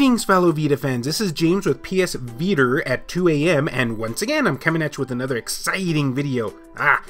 Greetings, fellow Vita fans. This is James with PSVita at 2 AM, and once again, I'm coming at you with another exciting video.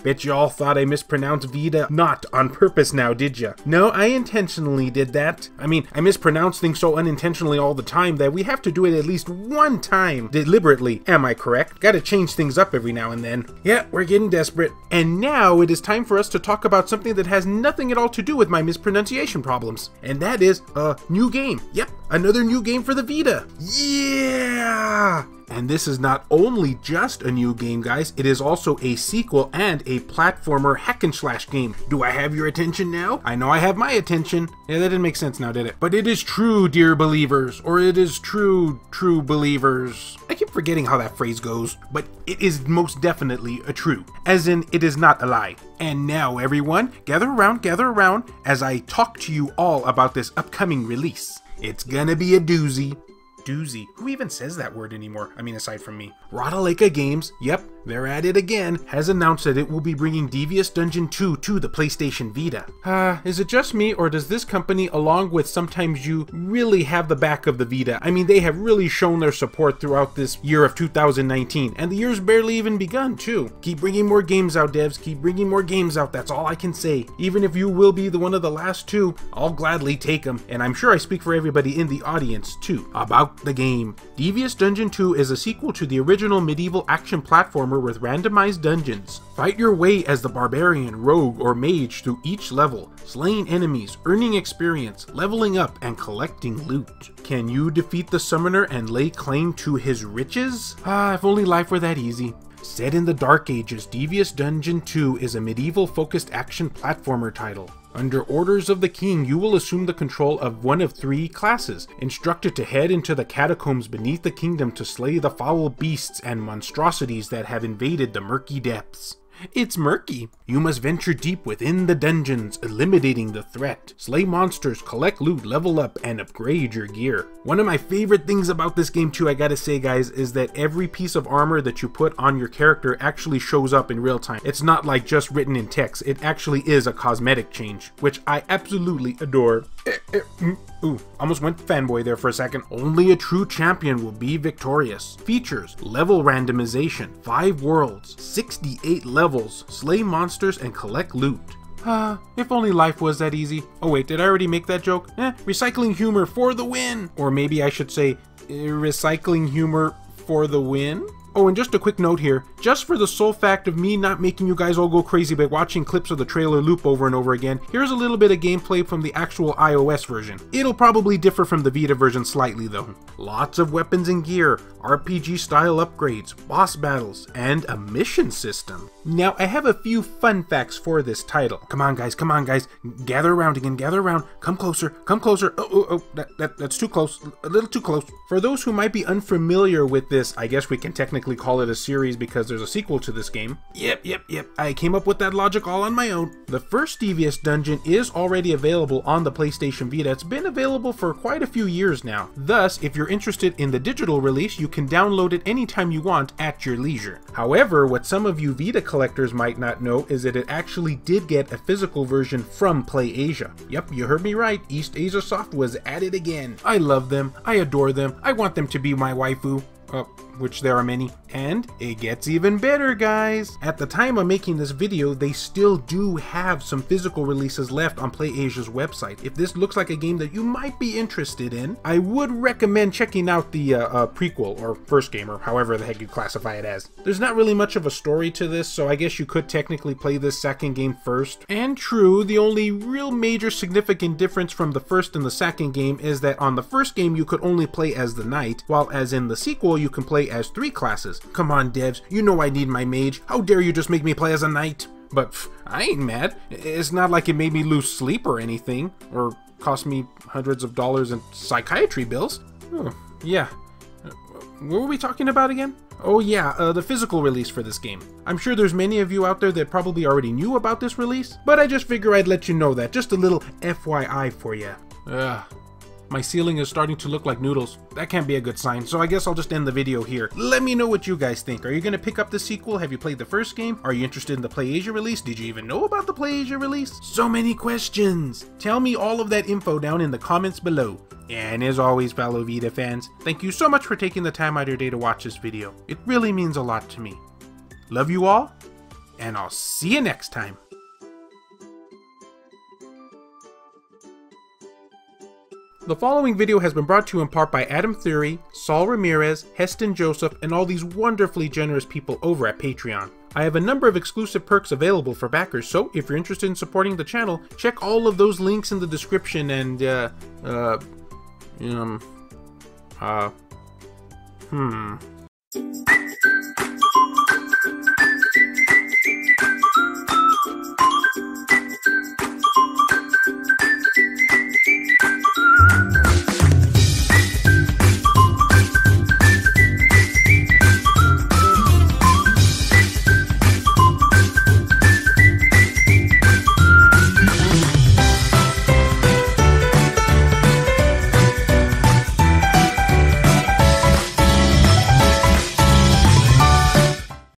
Bet you all thought I mispronounced Vita. Not on purpose now, did ya? No, I intentionally did that. I mean, I mispronounce things so unintentionally all the time that we have to do it at least one time deliberately. Am I correct? Gotta change things up every now and then. Yeah, we're getting desperate. And now it is time for us to talk about something that has nothing at all to do with my mispronunciation problems. And that is a new game. Yep, another new game for the Vita. Yeah! And this is not only just a new game, guys, it is also a sequel and a platformer hack and slash game. Do I have your attention now? I know I have my attention. Yeah, that didn't make sense now, did it? But it is true, dear believers, or it is true believers. I keep forgetting how that phrase goes, but it is most definitely a true, as in it is not a lie. And now, everyone, gather around as I talk to you all about this upcoming release. It's gonna be a doozy. Doozy. Who even says that word anymore? I mean, aside from me. Rodaleka Games, yep, they're at it again, has announced that it will be bringing Devious Dungeon 2 to the PlayStation Vita. Is it just me, or does this company, along with Sometimes You, really have the back of the Vita? I mean, they have really shown their support throughout this year of 2019, and the year's barely even begun, too. Keep bringing more games out, devs. Keep bringing more games out, that's all I can say. Even if you will be one of the last two, I'll gladly take them, and I'm sure I speak for everybody in the audience, too, about the game. Devious Dungeon 2 is a sequel to the original medieval action platformer with randomized dungeons. Fight your way as the barbarian, rogue, or mage through each level, slaying enemies, earning experience, leveling up, and collecting loot. Can you defeat the summoner and lay claim to his riches? If only life were that easy. Set in the Dark Ages, Devious Dungeon 2 is a medieval-focused action platformer title. Under orders of the king, you will assume the control of one of three classes, instructed to head into the catacombs beneath the kingdom to slay the foul beasts and monstrosities that have invaded the murky depths. It's murky. You must venture deep within the dungeons, eliminating the threat, slay monsters, collect loot, level up, and upgrade your gear. One of my favorite things about this game too, I gotta say guys, is that every piece of armor that you put on your character actually shows up in real time. It's not like just written in text, it actually is a cosmetic change, which I absolutely adore. Ooh, almost went fanboy there for a second. Only a true champion will be victorious. Features: level randomization, 5 worlds, 68 levels, slay monsters, and collect loot. If only life was that easy. Oh wait, did I already make that joke? Recycling humor for the win! Or maybe I should say, recycling humor for the win? Oh, and just a quick note here, just for the sole fact of me not making you guys all go crazy by watching clips of the trailer loop over and over again, here's a little bit of gameplay from the actual iOS version. It'll probably differ from the Vita version slightly though. Lots of weapons and gear, RPG style upgrades, boss battles, and a mission system. Now, I have a few fun facts for this title. Come on guys, gather around again, gather around, come closer. That's too close, a little too close. For those who might be unfamiliar with this, I guess we can technically call it a series because there's a sequel to this game. Yep, I came up with that logic all on my own. The first Devious Dungeon is already available on the PlayStation Vita. It's been available for quite a few years now. Thus, if you're interested in the digital release, you can download it anytime you want at your leisure. However, what some of you Vita collectors might not know is that it actually did get a physical version from PlayAsia. Yep, you heard me right, East Asia Soft was at it again. I love them, I adore them, I want them to be my waifu. Which there are many. And it gets even better, guys. At the time of making this video, they still do have some physical releases left on PlayAsia's website. If this looks like a game that you might be interested in, I would recommend checking out the prequel, or first game, or however the heck you classify it as. There's not really much of a story to this, so I guess you could technically play this second game first. And true, the only real major significant difference from the first and the second game is that on the first game you could only play as the knight, while as in the sequel you can play as 3 classes. Come on devs, you know I need my mage. How dare you just make me play as a knight? But I ain't mad. It's not like it made me lose sleep or anything, or cost me hundreds of dollars in psychiatry bills. Oh, yeah. What were we talking about again? Oh yeah, the physical release for this game. I'm sure there's many of you out there that probably already knew about this release, but I just figure I'd let you know that. Just a little FYI for you. My ceiling is starting to look like noodles. That can't be a good sign, so I guess I'll just end the video here. Let me know what you guys think. Are you going to pick up the sequel? Have you played the first game? Are you interested in the PlayAsia release? Did you even know about the PlayAsia release? So many questions! Tell me all of that info down in the comments below. And as always, fellow Vita fans, thank you so much for taking the time out of your day to watch this video. It really means a lot to me. Love you all, and I'll see you next time. The following video has been brought to you in part by Adam Thury, Saul Ramirez, Heston Joseph, and all these wonderfully generous people over at Patreon. I have a number of exclusive perks available for backers, so if you're interested in supporting the channel, check all of those links in the description and,